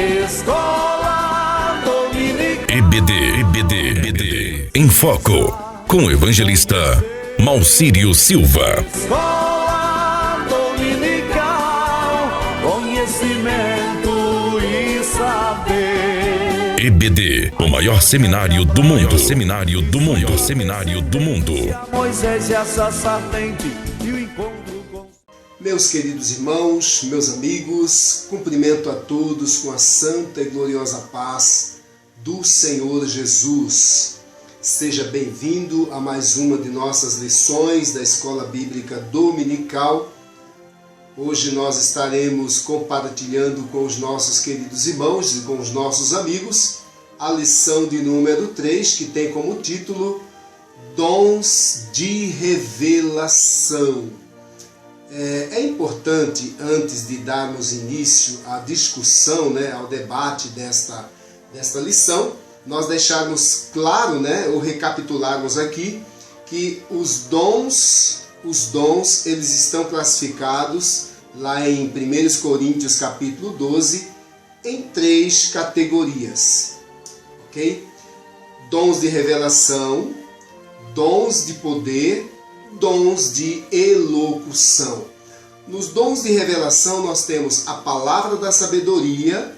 Escola Dominical. EBD em Foco, com o evangelista Malcírio Silva. Escola Dominical, conhecimento e saber. EBD, o maior seminário do mundo. Seminário do mundo. Moisés e a sarça ardente e o encontro com... Meus queridos irmãos, meus amigos, cumprimento a todos com a santa e gloriosa paz do Senhor Jesus. Seja bem-vindo a mais uma de nossas lições da Escola Bíblica Dominical. Hoje nós estaremos compartilhando com os nossos queridos irmãos e com os nossos amigos a lição de número 3, que tem como título Dons de Revelação. É importante, antes de darmos início à discussão, ao debate desta lição, nós deixarmos claro, ou recapitularmos aqui, que os dons eles estão classificados lá em 1 Coríntios capítulo 12 em 3 categorias, ok? Dons de revelação, dons de poder, dons de elocução. Nos dons de revelação nós temos a palavra da sabedoria,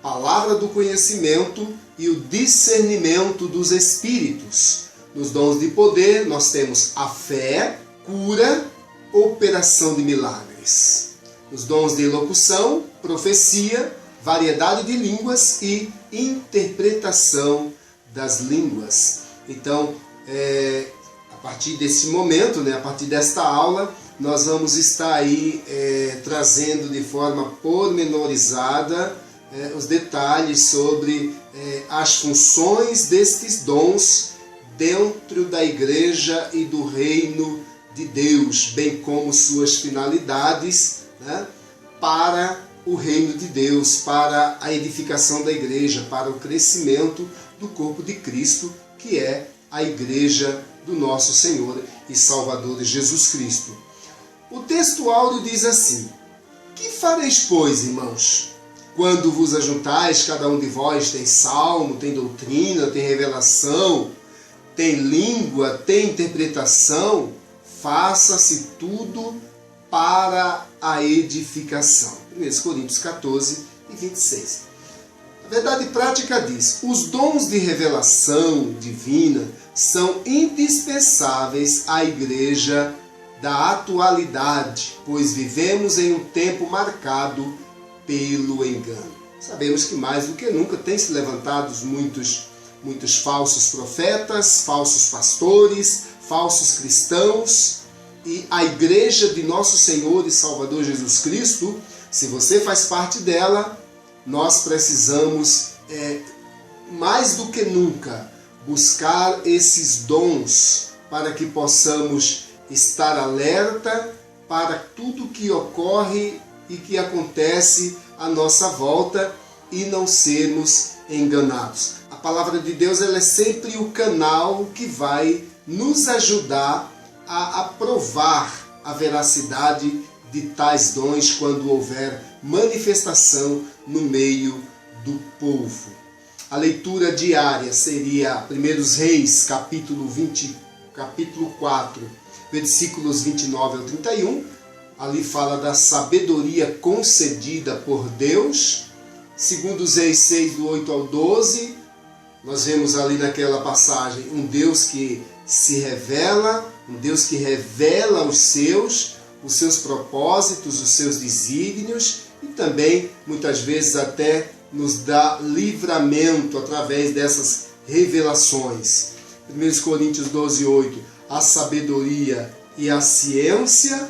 palavra do conhecimento e o discernimento dos espíritos. Nos dons de poder nós temos a fé, cura, operação de milagres. Nos dons de elocução, profecia, variedade de línguas e interpretação das línguas. Então, a partir desse momento, a partir desta aula, nós vamos estar aí trazendo de forma pormenorizada os detalhes sobre as funções destes dons dentro da igreja e do reino de Deus, bem como suas finalidades para o reino de Deus, para a edificação da igreja, para o crescimento do corpo de Cristo, que é a igreja do nosso Senhor e Salvador Jesus Cristo. O texto áureo diz assim: que fareis, pois, irmãos? Quando vos ajuntais, cada um de vós tem salmo, tem doutrina, tem revelação, tem língua, tem interpretação, faça-se tudo para a edificação. 1 Coríntios 14 e 26. A verdade prática diz: os dons de revelação divina são indispensáveis à igreja da atualidade, pois vivemos em um tempo marcado pelo engano. Sabemos que mais do que nunca têm se levantado muitos falsos profetas, falsos pastores, falsos cristãos, e a igreja de nosso Senhor e Salvador Jesus Cristo, se você faz parte dela, nós precisamos, mais do que nunca, buscar esses dons para que possamos estar alerta para tudo que ocorre e que acontece à nossa volta e não sermos enganados. A palavra de Deus ela é sempre o canal que vai nos ajudar a aprovar a veracidade de tais dons quando houver manifestação no meio do povo. A leitura diária seria 1 Reis, capítulo 4, versículos 29 ao 31. Ali fala da sabedoria concedida por Deus. 2 Reis 6, do 8 ao 12, nós vemos ali naquela passagem um Deus que se revela, um Deus que revela os seus propósitos, os seus desígnios, e também, muitas vezes, até nos dá livramento através dessas revelações. 1 Coríntios 12, 8, a sabedoria e a ciência.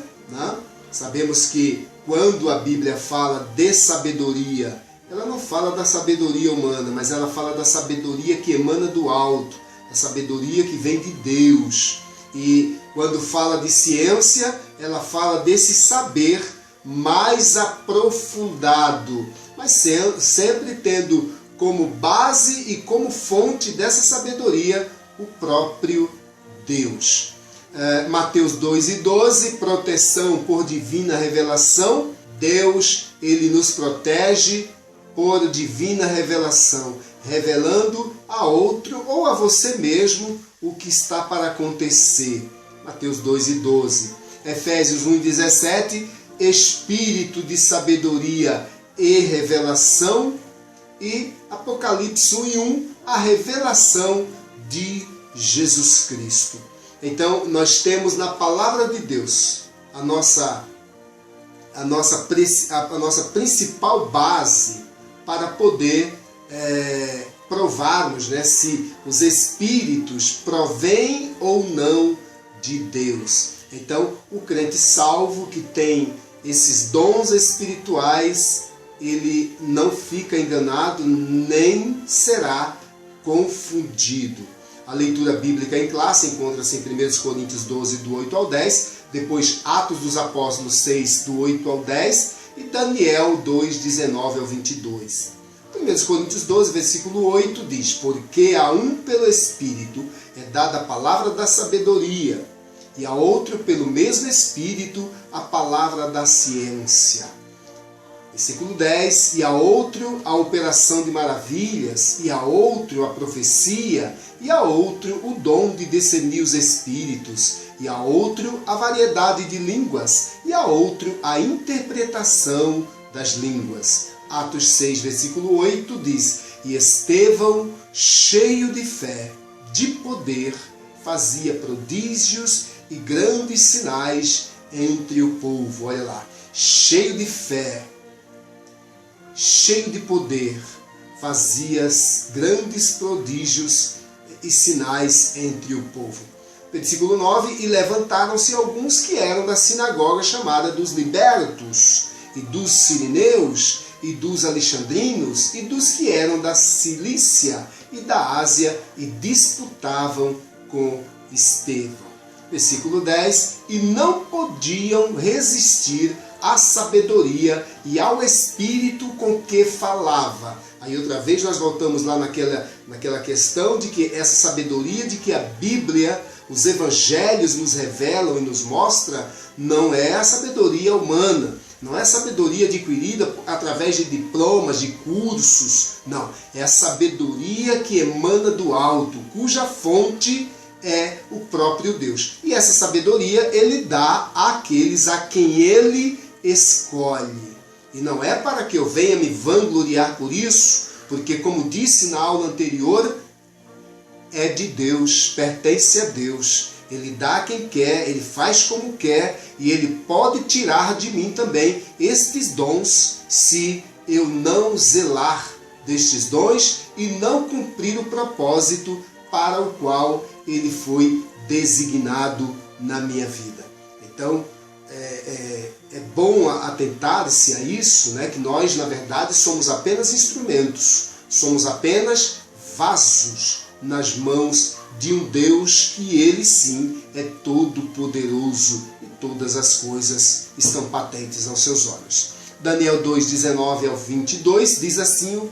Sabemos que quando a Bíblia fala de sabedoria, ela não fala da sabedoria humana, mas ela fala da sabedoria que emana do alto, a sabedoria que vem de Deus. E quando fala de ciência, ela fala desse saber mais aprofundado, mas sempre tendo como base e como fonte dessa sabedoria o próprio Deus. Mateus 2 e 12, proteção por divina revelação. Deus, ele nos protege por divina revelação, revelando a outro ou a você mesmo o que está para acontecer. Mateus 2:12. Efésios 1:17, espírito de sabedoria e revelação. E Apocalipse 1:1, a revelação de Jesus Cristo. Então, nós temos na palavra de Deus a nossa principal base para poder provarmos, né, se os espíritos provêm ou não de Deus. Então, o crente salvo que tem esses dons espirituais, ele não fica enganado, nem será confundido. A leitura bíblica em classe encontra-se em 1 Coríntios 12, do 8 ao 10, depois Atos dos Apóstolos 6, do 8 ao 10, e Daniel 2, 19 ao 22. 1 Coríntios 12, versículo 8 diz: porque a um pelo Espírito é dada a palavra da sabedoria, e a outro pelo mesmo Espírito a palavra da ciência. Versículo 10, e a outro a operação de maravilhas, e a outro a profecia, e a outro o dom de discernir os espíritos, e a outro a variedade de línguas, e a outro a interpretação das línguas. Atos 6, versículo 8 diz: e Estevão, cheio de fé, de poder, fazia prodígios e grandes sinais entre o povo. Olha lá, cheio de fé, cheio de poder, fazias grandes prodígios e sinais entre o povo. Versículo 9, e levantaram-se alguns que eram da sinagoga chamada dos libertos, e dos sirineus, e dos alexandrinos, e dos que eram da Cilícia e da Ásia, e disputavam com Estevão. Versículo 10, e não podiam resistir à sabedoria e ao espírito com que falava. Aí outra vez nós voltamos lá naquela questão de que essa sabedoria de que a Bíblia, os evangelhos nos revelam e nos mostra, não é a sabedoria humana, não é sabedoria adquirida através de diplomas, de cursos, não. É a sabedoria que emana do alto, cuja fonte é o próprio Deus. E essa sabedoria ele dá àqueles a quem ele escolhe. E não é para que eu venha me vangloriar por isso, porque como disse na aula anterior, é de Deus, pertence a Deus. Ele dá a quem quer, ele faz como quer, e ele pode tirar de mim também estes dons se eu não zelar destes dons e não cumprir o propósito para o qual ele foi designado na minha vida. Então, é bom atentar-se a isso, né, que nós, na verdade, somos apenas instrumentos, somos apenas vasos nas mãos de um Deus que ele sim é todo poderoso e todas as coisas estão patentes aos seus olhos. Daniel 2, 19 ao 22 diz assim o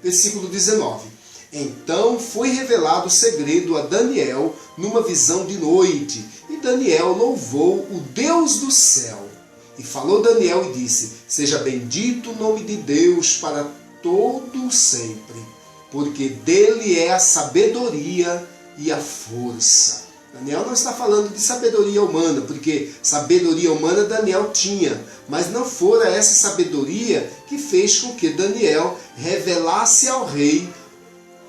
versículo 19: então foi revelado o segredo a Daniel numa visão de noite, e Daniel louvou o Deus do céu. E falou Daniel e disse: seja bendito o nome de Deus para todo sempre, porque dele é a sabedoria e a força. Daniel não está falando de sabedoria humana, porque sabedoria humana Daniel tinha, mas não fora essa sabedoria que fez com que Daniel revelasse ao rei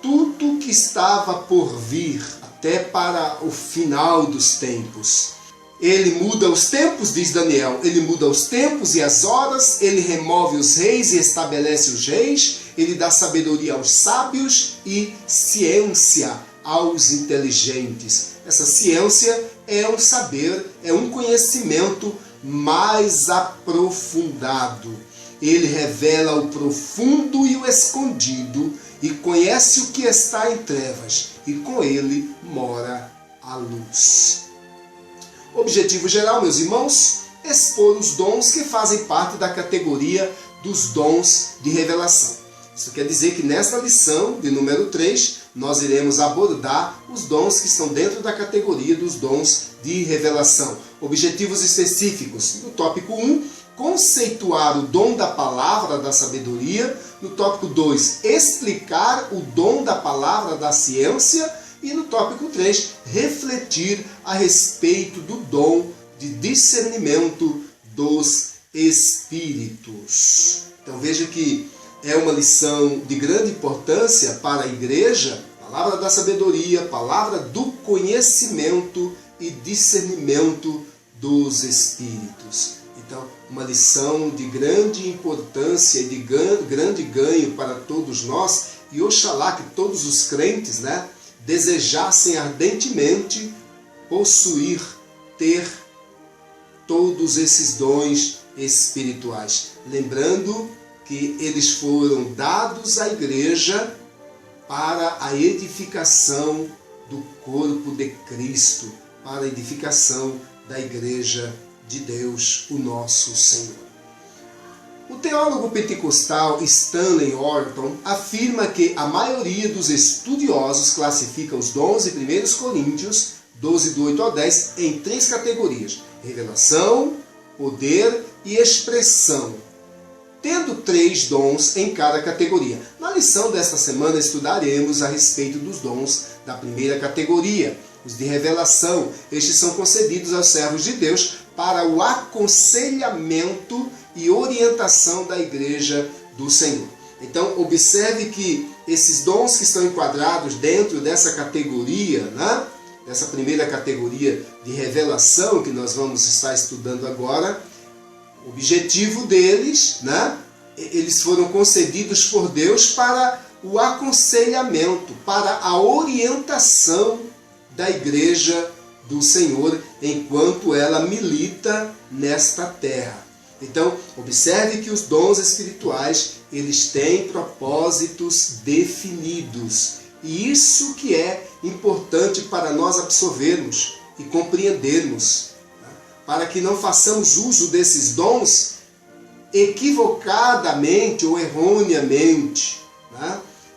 tudo que estava por vir, até para o final dos tempos. Ele muda os tempos, diz Daniel, ele muda os tempos e as horas, ele remove os reis e estabelece os reis, ele dá sabedoria aos sábios e ciência aos inteligentes. Essa ciência é um saber, é um conhecimento mais aprofundado. Ele revela o profundo e o escondido e conhece o que está em trevas, e com ele mora a luz. Objetivo geral, meus irmãos, expor os dons que fazem parte da categoria dos dons de revelação. Isso quer dizer que nesta lição de número 3, nós iremos abordar os dons que estão dentro da categoria dos dons de revelação. Objetivos específicos. No tópico 1, conceituar o dom da palavra da sabedoria. No tópico 2, explicar o dom da palavra da ciência. E no tópico 3, refletir a respeito do dom de discernimento dos espíritos. Então veja que é uma lição de grande importância para a igreja, palavra da sabedoria, palavra do conhecimento e discernimento dos espíritos. Então, uma lição de grande importância e de grande ganho para todos nós, e oxalá que todos os crentes, desejassem ardentemente possuir, ter todos esses dons espirituais. Lembrando que eles foram dados à igreja para a edificação do corpo de Cristo, para a edificação da igreja de Deus, o nosso Senhor. O teólogo pentecostal Stanley Orton afirma que a maioria dos estudiosos classifica os dons em 1 Coríntios 12, do 8 ao 10 em 3 categorias: revelação, poder e expressão, tendo 3 dons em cada categoria. Na lição desta semana estudaremos a respeito dos dons da primeira categoria, os de revelação. Estes são concedidos aos servos de Deus para o aconselhamento e orientação da igreja do Senhor. Então, observe que esses dons que estão enquadrados dentro dessa categoria, dessa primeira categoria de revelação que nós vamos estar estudando agora, o objetivo deles, eles foram concedidos por Deus para o aconselhamento, para a orientação da igreja do Senhor enquanto ela milita nesta terra. Então, observe que os dons espirituais, eles têm propósitos definidos. E isso que é importante para nós absorvermos e compreendermos, para que não façamos uso desses dons equivocadamente ou erroneamente.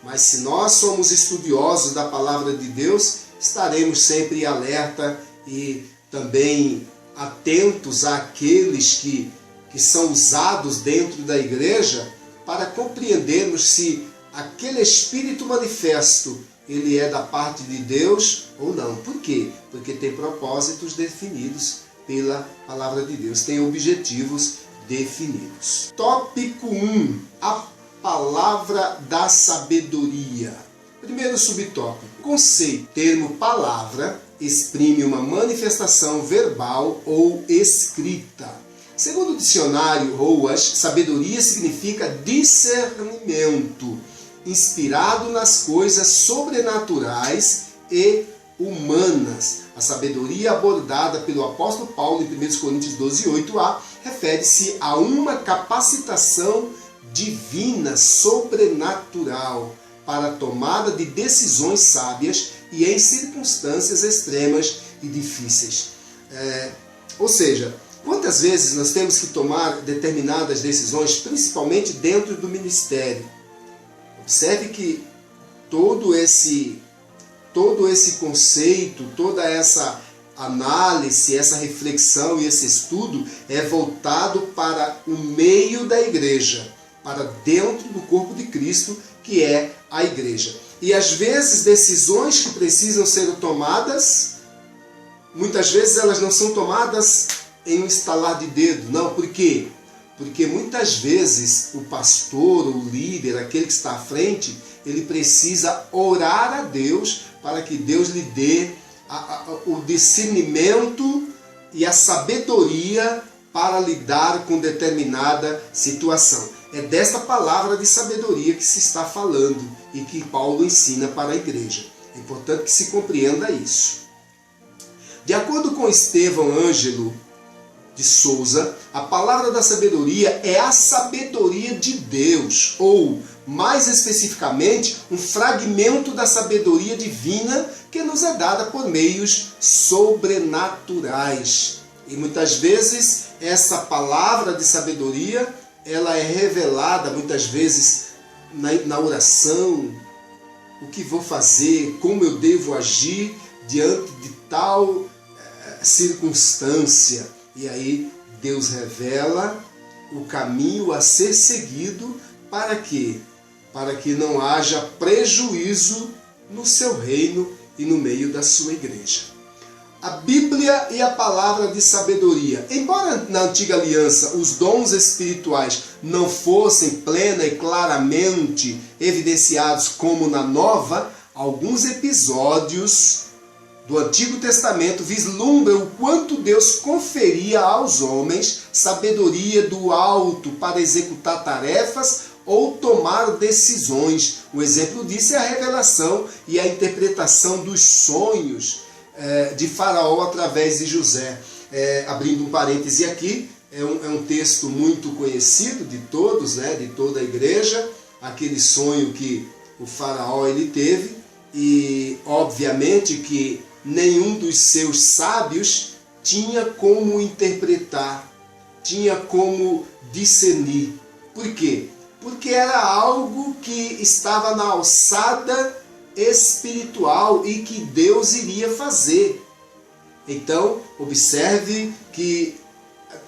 Mas se nós somos estudiosos da palavra de Deus, estaremos sempre em alerta e também atentos àqueles que são usados dentro da igreja para compreendermos se aquele Espírito manifesto ele é da parte de Deus ou não. Por quê? Porque tem propósitos definidos pela palavra de Deus, tem objetivos definidos. Tópico 1. A palavra da sabedoria. Primeiro subtópico. Conceito. Termo palavra exprime uma manifestação verbal ou escrita. Segundo o dicionário Roas, sabedoria significa discernimento, inspirado nas coisas sobrenaturais e humanas. A sabedoria abordada pelo apóstolo Paulo em 1 Coríntios 12, 8a, refere-se a uma capacitação divina, sobrenatural, para a tomada de decisões sábias e em circunstâncias extremas e difíceis. Ou seja, quantas vezes nós temos que tomar determinadas decisões, principalmente dentro do ministério? Observe que todo esse conceito, toda essa análise, essa reflexão e esse estudo é voltado para o meio da igreja, para dentro do corpo de Cristo, que é a igreja. E às vezes decisões que precisam ser tomadas, muitas vezes elas não são tomadas em um estalar de dedo. Não, por quê? Porque muitas vezes o pastor, o líder, aquele que está à frente, ele precisa orar a Deus para que Deus lhe dê o discernimento e a sabedoria para lidar com determinada situação. É desta palavra de sabedoria que se está falando e que Paulo ensina para a igreja. É importante que se compreenda isso. De acordo com Estevão Ângelo de Souza, a palavra da sabedoria é a sabedoria de Deus, ou, mais especificamente, um fragmento da sabedoria divina que nos é dada por meios sobrenaturais. E muitas vezes essa palavra de sabedoria, ela é revelada muitas vezes na oração, o que vou fazer, como eu devo agir diante de tal circunstância. E aí Deus revela o caminho a ser seguido para quê? Para que não haja prejuízo no seu reino e no meio da sua igreja. A Bíblia e a palavra de sabedoria. Embora na antiga aliança os dons espirituais não fossem plena e claramente evidenciados como na nova, alguns episódios do Antigo Testamento vislumbram o quanto Deus conferia aos homens sabedoria do alto para executar tarefas ou tomar decisões. Um exemplo disso é a revelação e a interpretação dos sonhos de Faraó através de José. Abrindo um parêntese aqui, é um texto muito conhecido de todos, de toda a igreja, aquele sonho que o Faraó ele teve, e obviamente que nenhum dos seus sábios tinha como interpretar, tinha como discernir. Por quê? Porque era algo que estava na alçada espiritual e que Deus iria fazer. Então, observe que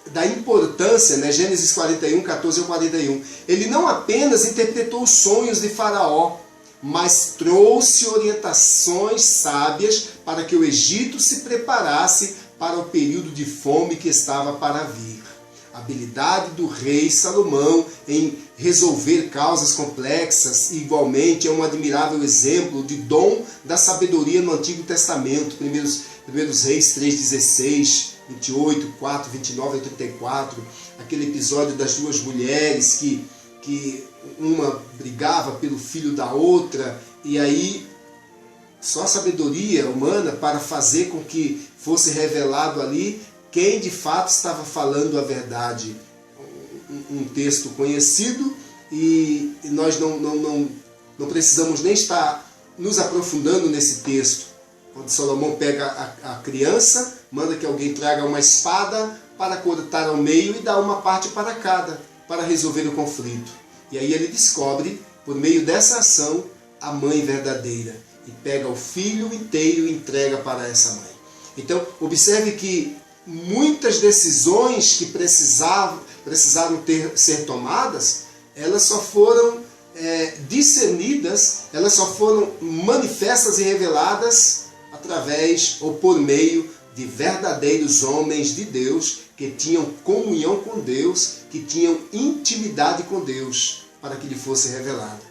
da importância, Gênesis 41, 14 ao 41, ele não apenas interpretou os sonhos de Faraó, mas trouxe orientações sábias para que o Egito se preparasse para o período de fome que estava para vir. A habilidade do rei Salomão em resolver causas complexas, igualmente, é um admirável exemplo de dom da sabedoria no Antigo Testamento. Primeiros Reis 3,16, 28, 4, 29 a 34, aquele episódio das duas mulheres que uma brigava pelo filho da outra, e aí só a sabedoria humana para fazer com que fosse revelado ali quem de fato estava falando a verdade. Um texto conhecido, e nós não precisamos nem estar nos aprofundando nesse texto. Quando Salomão pega a criança, manda que alguém traga uma espada para cortar ao meio e dar uma parte para cada, para resolver o conflito. E aí ele descobre, por meio dessa ação, a mãe verdadeira, e pega o filho inteiro e entrega para essa mãe. Então, observe que muitas decisões que precisaram ser tomadas, elas só foram discernidas, elas só foram manifestas e reveladas através ou por meio de verdadeiros homens de Deus que tinham comunhão com Deus, que tinham intimidade com Deus, para que lhe fosse revelado.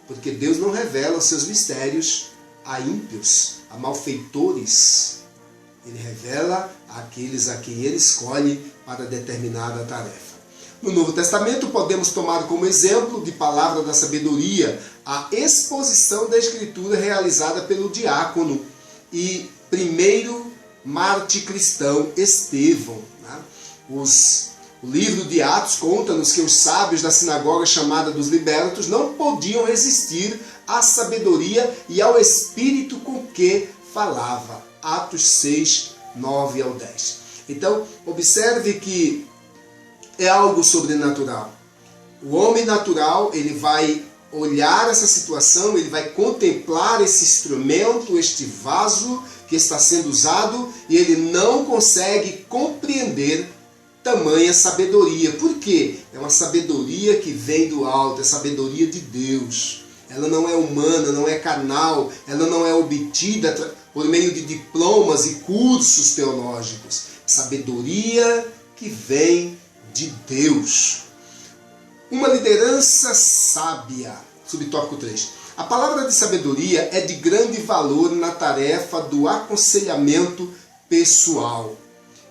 Porque Deus não revela os seus mistérios a ímpios, a malfeitores. Ele revela àqueles a quem ele escolhe para determinada tarefa. No Novo Testamento podemos tomar como exemplo de palavra da sabedoria a exposição da Escritura realizada pelo diácono e primeiro mártir cristão Estevão. O livro de Atos conta-nos que os sábios da sinagoga chamada dos libertos não podiam resistir à sabedoria e ao espírito com que falava. Atos 6, 9 ao 10. Então, observe que é algo sobrenatural. O homem natural, ele vai olhar essa situação, ele vai contemplar esse instrumento, este vaso que está sendo usado, e ele não consegue compreender tamanha sabedoria. Por quê? É uma sabedoria que vem do alto, é sabedoria de Deus. Ela não é humana, não é carnal, ela não é obtida por meio de diplomas e cursos teológicos. Sabedoria que vem de Deus. Uma liderança sábia. Subtópico 3. A palavra de sabedoria é de grande valor na tarefa do aconselhamento pessoal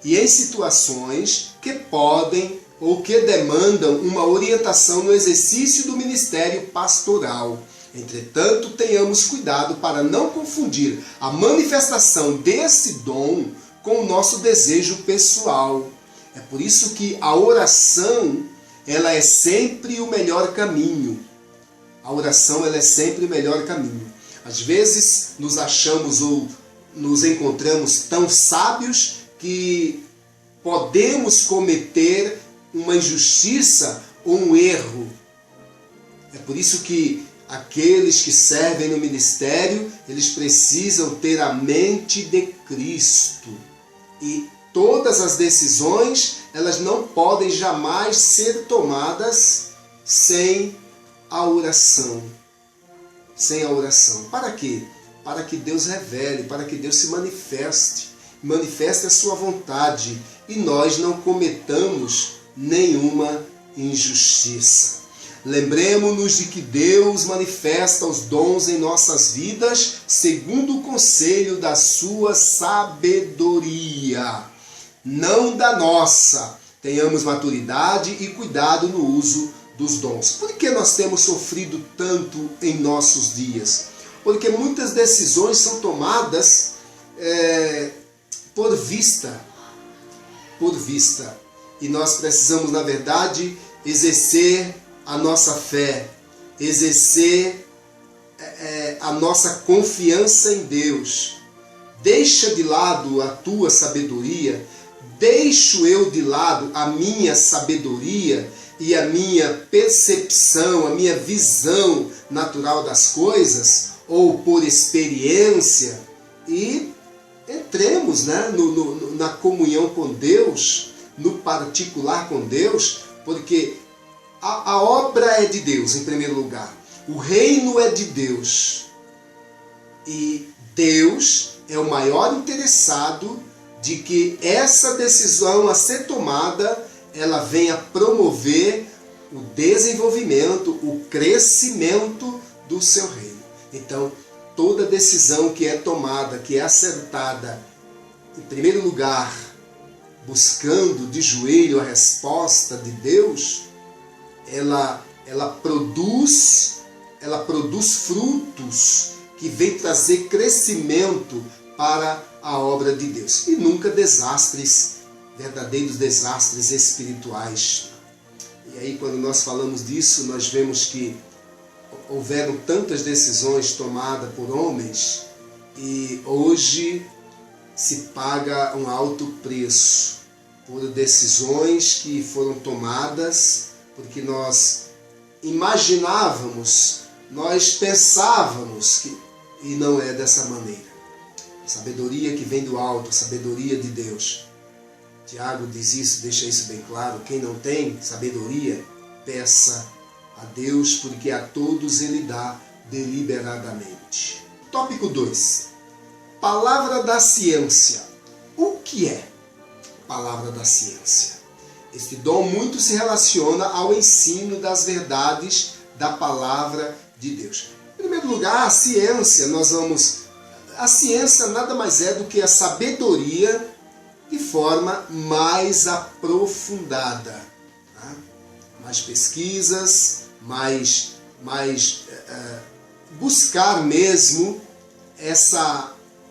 e em situações que podem ou que demandam uma orientação no exercício do ministério pastoral. Entretanto, tenhamos cuidado para não confundir a manifestação desse dom com o nosso desejo pessoal. É por isso que a oração, ela é sempre o melhor caminho. A oração, ela é sempre o melhor caminho. Às vezes nos achamos ou nos encontramos tão sábios que podemos cometer uma injustiça ou um erro. É por isso que aqueles que servem no ministério, eles precisam ter a mente de Cristo e todas as decisões, elas não podem jamais ser tomadas sem a oração. Sem a oração. Para quê? Para que Deus revele, para que Deus se manifeste a sua vontade e nós não cometamos nenhuma injustiça. Lembremos-nos de que Deus manifesta os dons em nossas vidas segundo o conselho da sua sabedoria, não da nossa. Tenhamos maturidade e cuidado no uso dos dons. Por que nós temos sofrido tanto em nossos dias? Porque muitas decisões são tomadas por vista. E nós precisamos, na verdade, exercer a nossa fé, exercer a nossa confiança em Deus. Deixa de lado a tua sabedoria, deixo eu de lado a minha sabedoria e a minha percepção, a minha visão natural das coisas, ou por experiência, e entremos, né, na comunhão com Deus, no particular com Deus, porque a obra é de Deus, em primeiro lugar. O reino é de Deus. E Deus é o maior interessado de que essa decisão a ser tomada, ela venha promover o desenvolvimento, o crescimento do seu reino. Então, toda decisão que é tomada, que é acertada, em primeiro lugar, buscando de joelho a resposta de Deus, ela produz frutos que vêm trazer crescimento para a obra de Deus. E nunca verdadeiros desastres espirituais. E aí, quando nós falamos disso, nós vemos que houveram tantas decisões tomadas por homens e hoje se paga um alto preço por decisões que foram tomadas porque nós imaginávamos, nós pensávamos e não é dessa maneira. Sabedoria que vem do alto, a sabedoria de Deus. Tiago diz isso, deixa isso bem claro. Quem não tem sabedoria, peça a Deus, porque a todos Ele dá deliberadamente. Tópico 2. Palavra da ciência. O que é palavra da ciência? Este dom muito se relaciona ao ensino das verdades da palavra de Deus. Em primeiro lugar, a ciência nada mais é do que a sabedoria de forma mais aprofundada. Tá? Mais pesquisas, mais buscar mesmo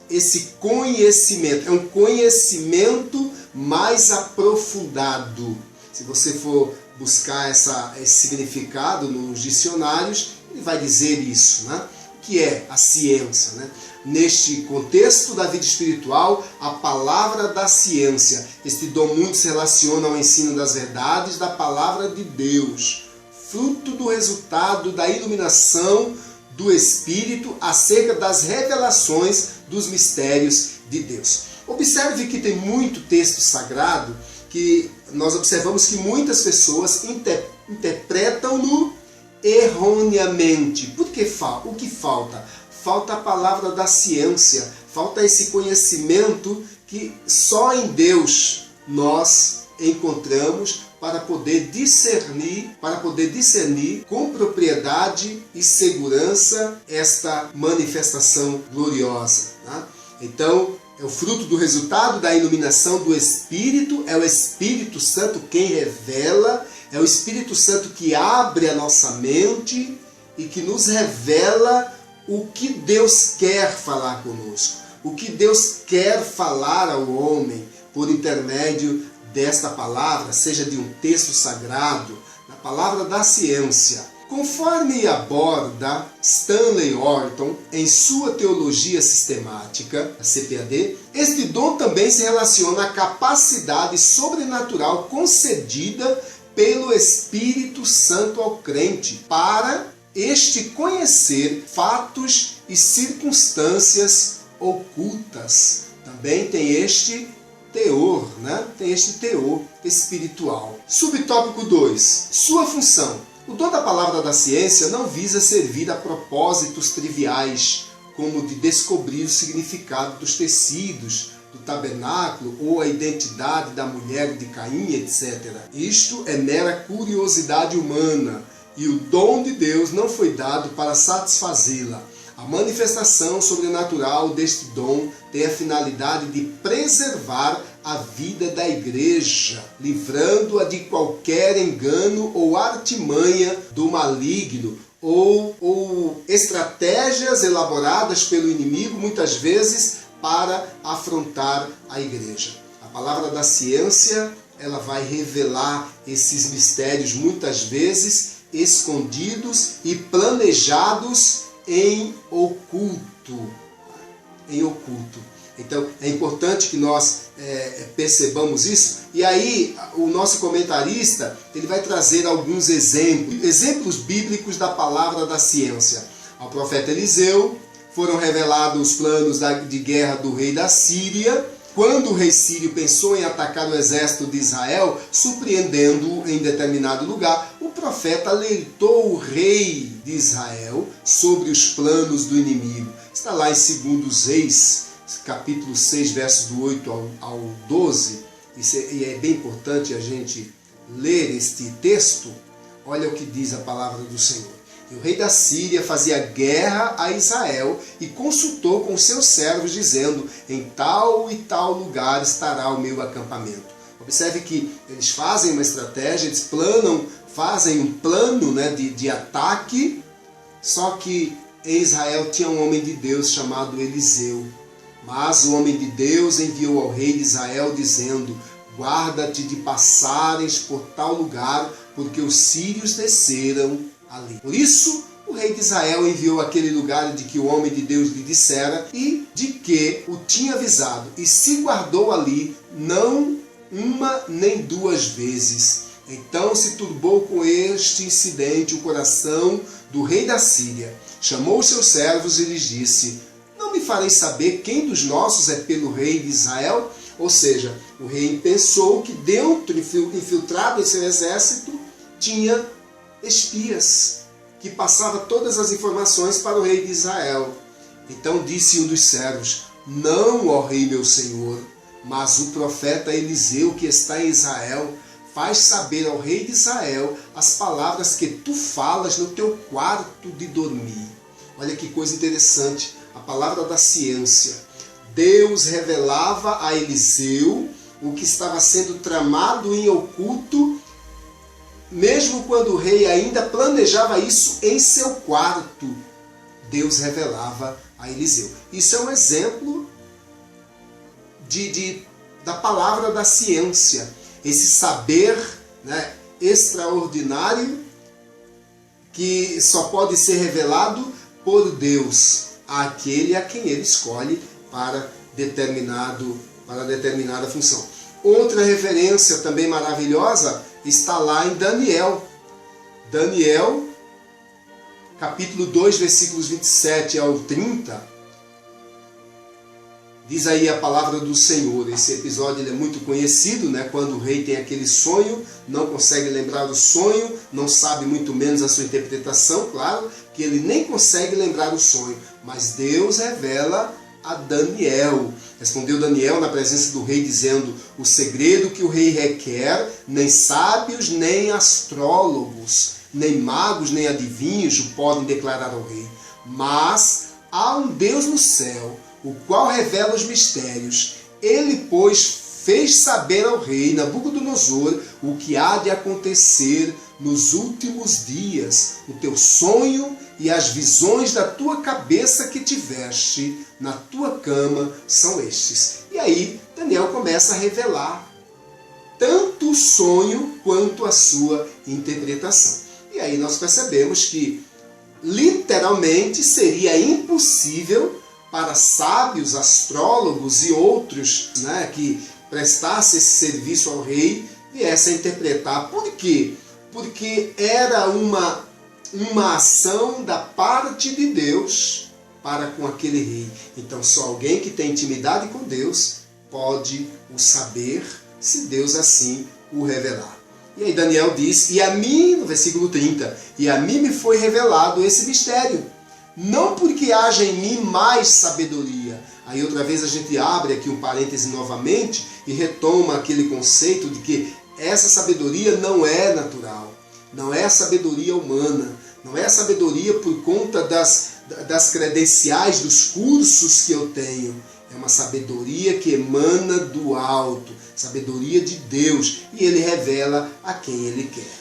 esse conhecimento. É um conhecimento mais aprofundado. Se você for buscar esse significado nos dicionários, ele vai dizer isso, né? O que é a ciência, né? Neste contexto da vida espiritual, a palavra da ciência, este dom muito se relaciona ao ensino das verdades da palavra de Deus, fruto do resultado da iluminação do Espírito acerca das revelações dos mistérios de Deus. Observe que tem muito texto sagrado que nós observamos que muitas pessoas interpretam-no erroneamente. O que falta? Falta a palavra da ciência, falta esse conhecimento que só em Deus nós encontramos para poder discernir com propriedade e segurança esta manifestação gloriosa. Tá? Então, é o fruto do resultado da iluminação do Espírito, é o Espírito Santo quem revela, é o Espírito Santo que abre a nossa mente e que nos revela o que Deus quer falar conosco, o que Deus quer falar ao homem por intermédio desta palavra, seja de um texto sagrado, na palavra da ciência. Conforme aborda Stanley Orton em sua Teologia Sistemática, a CPAD, este dom também se relaciona à capacidade sobrenatural concedida pelo Espírito Santo ao crente para este conhecer fatos e circunstâncias ocultas. Também tem este teor, né? Tem este teor espiritual. Subtópico 2. Sua função. O dom da palavra da ciência não visa servir a propósitos triviais, como de descobrir o significado dos tecidos do tabernáculo ou a identidade da mulher de Caim, etc. Isto é mera curiosidade humana e o dom de Deus não foi dado para satisfazê-la. A manifestação sobrenatural deste dom tem a finalidade de preservar a vida da igreja, livrando-a de qualquer engano ou artimanha do maligno ou estratégias elaboradas pelo inimigo, muitas vezes, para afrontar a igreja. A palavra da ciência, ela vai revelar esses mistérios, muitas vezes, escondidos e planejados em oculto. Então, é importante que nós percebamos isso. E aí, o nosso comentarista, ele vai trazer alguns exemplos bíblicos da palavra da ciência. Ao profeta Eliseu foram revelados os planos de guerra do rei da Síria, quando o rei sírio pensou em atacar o exército de Israel, surpreendendo-o em determinado lugar, o profeta alertou o rei de Israel sobre os planos do inimigo. Está lá em 2 Reis, capítulo 6, versos do 8 ao 12, e é bem importante a gente ler este texto. Olha o que diz a palavra do Senhor. E o rei da Síria fazia guerra a Israel e consultou com seus servos, dizendo: em tal e tal lugar estará o meu acampamento. Observe que eles fazem uma estratégia, eles fazem um plano, né, de ataque, só que em Israel tinha um homem de Deus chamado Eliseu. Mas o homem de Deus enviou ao rei de Israel, dizendo: guarda-te de passares por tal lugar, porque os sírios desceram ali. Por isso, o rei de Israel enviou aquele lugar de que o homem de Deus lhe dissera e de que o tinha avisado, e se guardou ali, não uma nem duas vezes. Então se turbou com este incidente o coração do rei da Síria. Chamou seus servos e lhes disse: não me farei saber quem dos nossos é pelo rei de Israel? Ou seja, o rei pensou que dentro, infiltrado em seu exército, tinha espias, que passava todas as informações para o rei de Israel. Então disse um dos servos: não, ó rei meu senhor, mas o profeta Eliseu, que está em Israel, faz saber ao rei de Israel as palavras que tu falas no teu quarto de dormir. Olha que coisa interessante, a palavra da ciência. Deus revelava a Eliseu o que estava sendo tramado em oculto, mesmo quando o rei ainda planejava isso em seu quarto. Deus revelava a Eliseu. Isso é um exemplo da palavra da ciência. Esse saber, né, extraordinário que só pode ser revelado por Deus àquele a quem ele escolhe para determinada função. Outra referência também maravilhosa está lá em Daniel. Daniel, capítulo 2, versículos 27 ao 30. Diz aí a palavra do Senhor. Esse episódio ele é muito conhecido, né? Quando o rei tem aquele sonho, não consegue lembrar o sonho, não sabe muito menos a sua interpretação. Claro que ele nem consegue lembrar o sonho, mas Deus revela a Daniel. Respondeu Daniel na presença do rei, dizendo: o segredo que o rei requer, nem sábios, nem astrólogos, nem magos, nem adivinhos o podem declarar ao rei. Mas há um Deus no céu, o qual revela os mistérios. Ele, pois, fez saber ao rei Nabucodonosor o que há de acontecer nos últimos dias. O teu sonho e as visões da tua cabeça que tiveste na tua cama são estes. E aí Daniel começa a revelar tanto o sonho quanto a sua interpretação. E aí nós percebemos que literalmente seria impossível para sábios, astrólogos e outros, né, que prestassem esse serviço ao rei, viessem a interpretar. Por quê? Porque era uma ação da parte de Deus para com aquele rei. Então só alguém que tem intimidade com Deus pode o saber se Deus assim o revelar. E aí Daniel diz, e a mim, no versículo 30, e a mim me foi revelado esse mistério, não porque haja em mim mais sabedoria. Aí outra vez a gente abre aqui um parêntese novamente e retoma aquele conceito de que essa sabedoria não é natural, não é sabedoria humana, não é sabedoria por conta das credenciais dos cursos que eu tenho. É uma sabedoria que emana do alto, sabedoria de Deus, e Ele revela a quem Ele quer.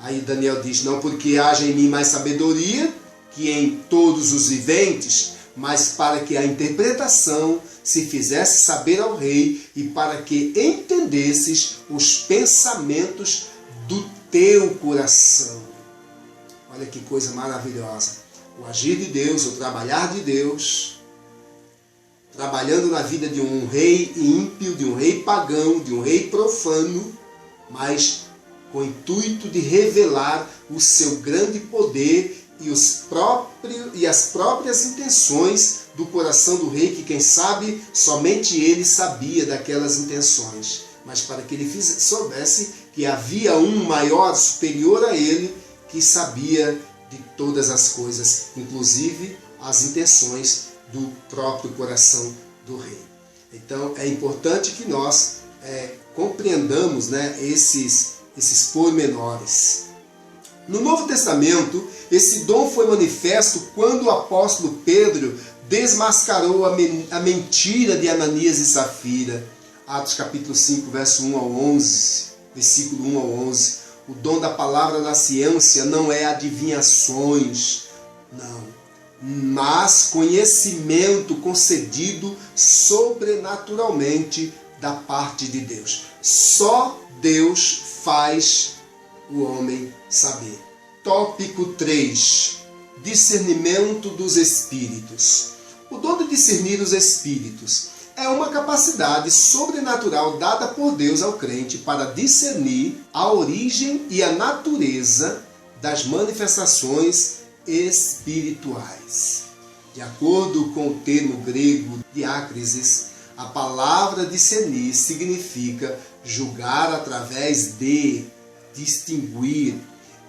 Aí Daniel diz, não porque haja em mim mais sabedoria que em todos os viventes, mas para que a interpretação se fizesse saber ao rei e para que entendesses os pensamentos do teu coração. Olha que coisa maravilhosa. O agir de Deus, o trabalhar de Deus, trabalhando na vida de um rei ímpio, de um rei pagão, de um rei profano, mas com o intuito de revelar o seu grande poder e as próprias intenções do coração do rei, que quem sabe somente ele sabia daquelas intenções, mas para que ele soubesse que havia um maior, superior a ele, que sabia de todas as coisas, inclusive as intenções do próprio coração do rei. Então é importante que nós compreendamos, esses pormenores. No Novo Testamento, esse dom foi manifesto quando o apóstolo Pedro desmascarou a mentira de Ananias e Safira. Atos capítulo 5, verso 1 ao 11, versículo 1 ao 11. O dom da palavra da ciência não é adivinhações, não, mas conhecimento concedido sobrenaturalmente da parte de Deus. Só Deus faz o homem saber. Tópico 3. Discernimento dos espíritos. O dom de discernir os espíritos é uma capacidade sobrenatural dada por Deus ao crente para discernir a origem e a natureza das manifestações espirituais. De acordo com o termo grego diácrisis, a palavra discernir significa julgar através de, distinguir.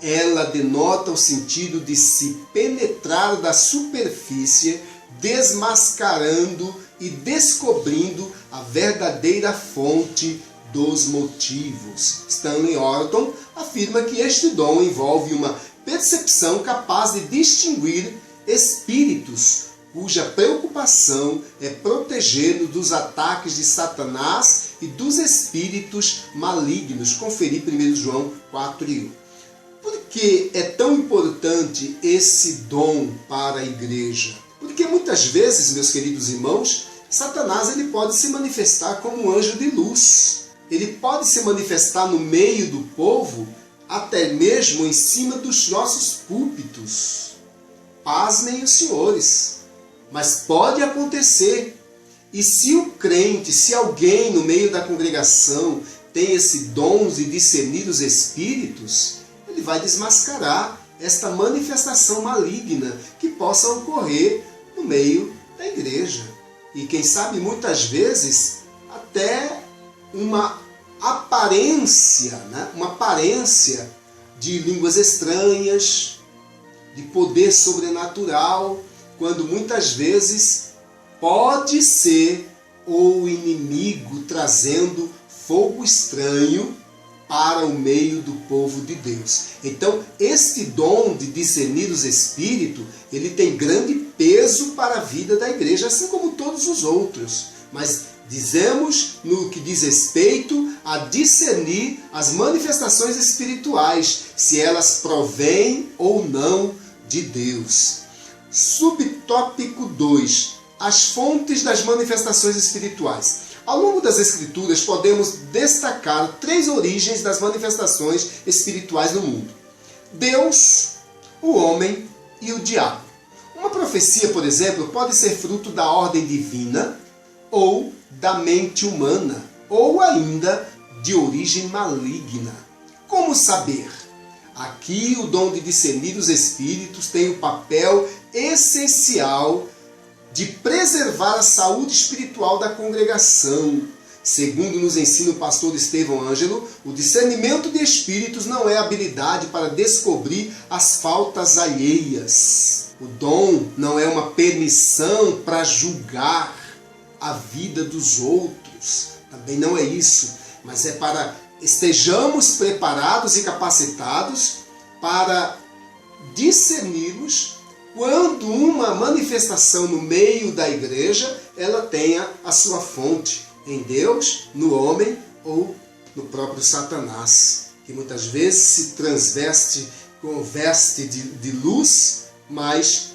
Ela denota o sentido de se penetrar da superfície, desmascarando e descobrindo a verdadeira fonte dos motivos. Stanley Orton afirma que este dom envolve uma percepção capaz de distinguir espíritos, cuja preocupação é protegê-lo dos ataques de Satanás e dos espíritos malignos. Conferir 1 João 4:1. Por que é tão importante esse dom para a igreja? Porque muitas vezes, meus queridos irmãos, Satanás ele pode se manifestar como um anjo de luz. Ele pode se manifestar no meio do povo, até mesmo em cima dos nossos púlpitos. Pasmem os senhores, mas pode acontecer. E se o crente, se alguém no meio da congregação tem esse dom de discernir os espíritos, ele vai desmascarar esta manifestação maligna que possa ocorrer no meio da igreja. E quem sabe muitas vezes até uma aparência, uma aparência de línguas estranhas, de poder sobrenatural, quando muitas vezes pode ser o inimigo trazendo fogo estranho para o meio do povo de Deus. Então, este dom de discernir os espíritos, ele tem grande peso para a vida da igreja, assim como todos os outros. Mas dizemos no que diz respeito a discernir as manifestações espirituais, se elas provêm ou não de Deus. Subtópico 2. As fontes das manifestações espirituais. Ao longo das Escrituras, podemos destacar 3 origens das manifestações espirituais no mundo: Deus, o homem e o diabo. Uma profecia, por exemplo, pode ser fruto da ordem divina ou da mente humana, ou ainda de origem maligna. Como saber? Aqui o dom de discernir os espíritos tem um papel essencial de preservar a saúde espiritual da congregação. Segundo nos ensina o pastor Estevão Ângelo, o discernimento de espíritos não é habilidade para descobrir as faltas alheias. O dom não é uma permissão para julgar a vida dos outros. Também não é isso, mas é para estejamos preparados e capacitados para discernirmos quando uma manifestação no meio da igreja ela tenha a sua fonte em Deus, no homem ou no próprio Satanás, que muitas vezes se transveste com veste de luz, mas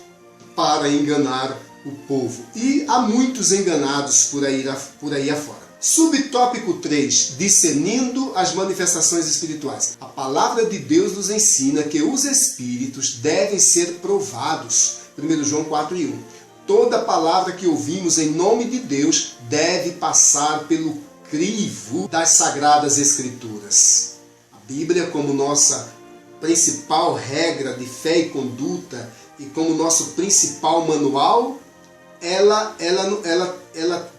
para enganar o povo. E há muitos enganados por aí afora. Subtópico 3. Discernindo as manifestações espirituais. A palavra de Deus nos ensina que os espíritos devem ser provados. 1 João 4:1. Toda palavra que ouvimos em nome de Deus deve passar pelo crivo das Sagradas Escrituras. A Bíblia, como nossa principal regra de fé e conduta e como nosso principal manual, ela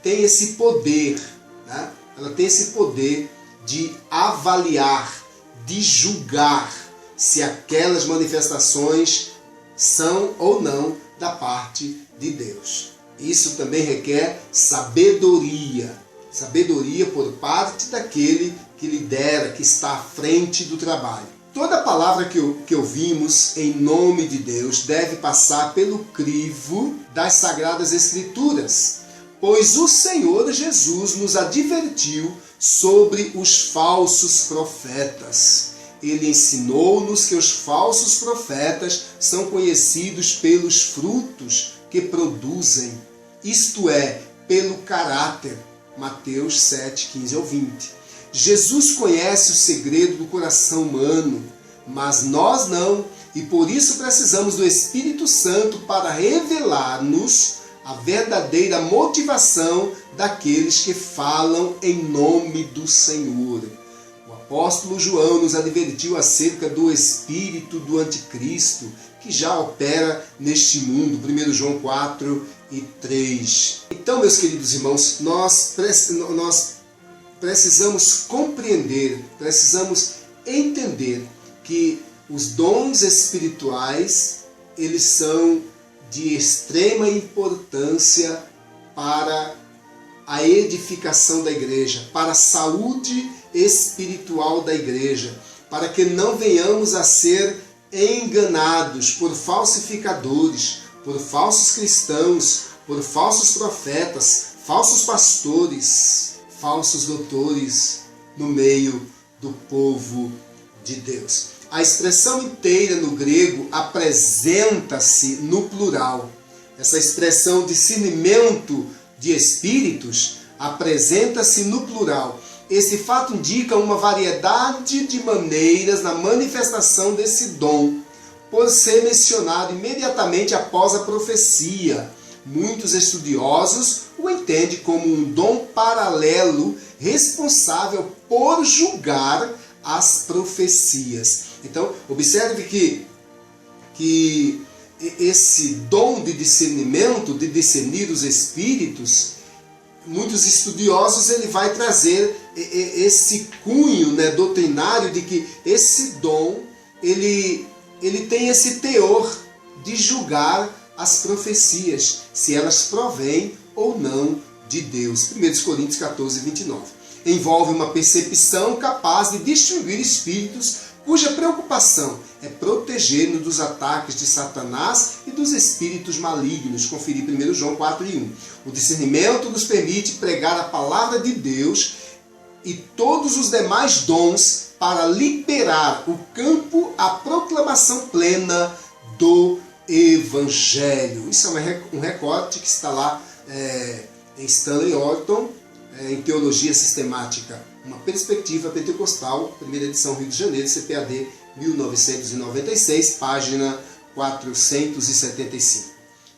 tem esse poder, né? Ela tem esse poder de avaliar, de julgar se aquelas manifestações são ou não da parte de Deus. Isso também requer sabedoria. Sabedoria por parte daquele que lidera, que está à frente do trabalho. Toda palavra que ouvimos em nome de Deus deve passar pelo crivo das Sagradas Escrituras, pois o Senhor Jesus nos advertiu sobre os falsos profetas. Ele ensinou-nos que os falsos profetas são conhecidos pelos frutos que produzem, isto é, pelo caráter. Mateus 7, 15 ao 20. Jesus conhece o segredo do coração humano, mas nós não, e por isso precisamos do Espírito Santo para revelar-nos a verdadeira motivação daqueles que falam em nome do Senhor. O apóstolo João nos advertiu acerca do espírito do anticristo, que já opera neste mundo, 1 João 4:3. Então, meus queridos irmãos, nós precisamos compreender, precisamos entender que os dons espirituais, eles são de extrema importância para a edificação da igreja, para a saúde espiritual da igreja, para que não venhamos a ser enganados por falsificadores, por falsos cristãos, por falsos profetas, falsos pastores, falsos doutores no meio do povo de Deus. A expressão inteira no grego apresenta-se no plural. Essa expressão discernimento de espíritos apresenta-se no plural. Esse fato indica uma variedade de maneiras na manifestação desse dom, por ser mencionado imediatamente após a profecia. Muitos estudiosos o entendem como um dom paralelo responsável por julgar as profecias. Então, observe que esse dom de discernimento, de discernir os espíritos, muitos estudiosos ele vai trazer esse cunho, né, doutrinário de que esse dom ele tem esse teor de julgar as profecias, se elas provêm ou não de Deus. 1 Coríntios 14:29. Envolve uma percepção capaz de distinguir espíritos cuja preocupação é proteger-nos dos ataques de Satanás e dos espíritos malignos. Conferir 1 João 4:1. O discernimento nos permite pregar a palavra de Deus e todos os demais dons para liberar o campo à proclamação plena do Evangelho. Isso é um recorte que está lá em Stanley Orton, em Teologia Sistemática, uma perspectiva pentecostal, primeira edição, Rio de Janeiro, CPAD 1996, página 475.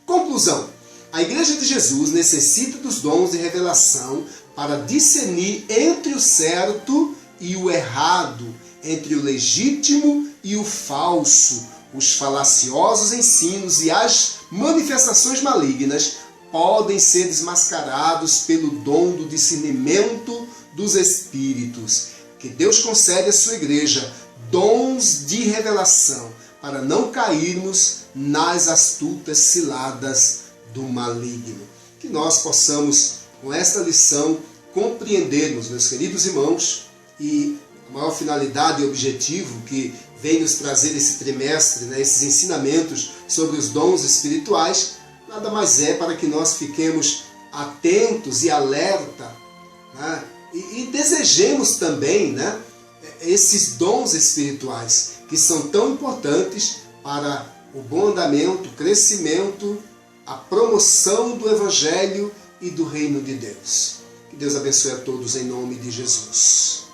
Conclusão. A Igreja de Jesus necessita dos dons de revelação para discernir entre o certo e o errado, entre o legítimo e o falso, os falaciosos ensinos e as manifestações malignas, podem ser desmascarados pelo dom do discernimento dos Espíritos, que Deus concede à sua igreja dons de revelação, para não cairmos nas astutas ciladas do maligno. Que nós possamos, com esta lição, compreendermos, meus queridos irmãos, e a maior finalidade e objetivo que vem nos trazer esse trimestre, esses ensinamentos sobre os dons espirituais, nada mais é para que nós fiquemos atentos e alerta, e desejemos também esses dons espirituais que são tão importantes para o bom andamento, o crescimento, a promoção do Evangelho e do Reino de Deus. Que Deus abençoe a todos em nome de Jesus.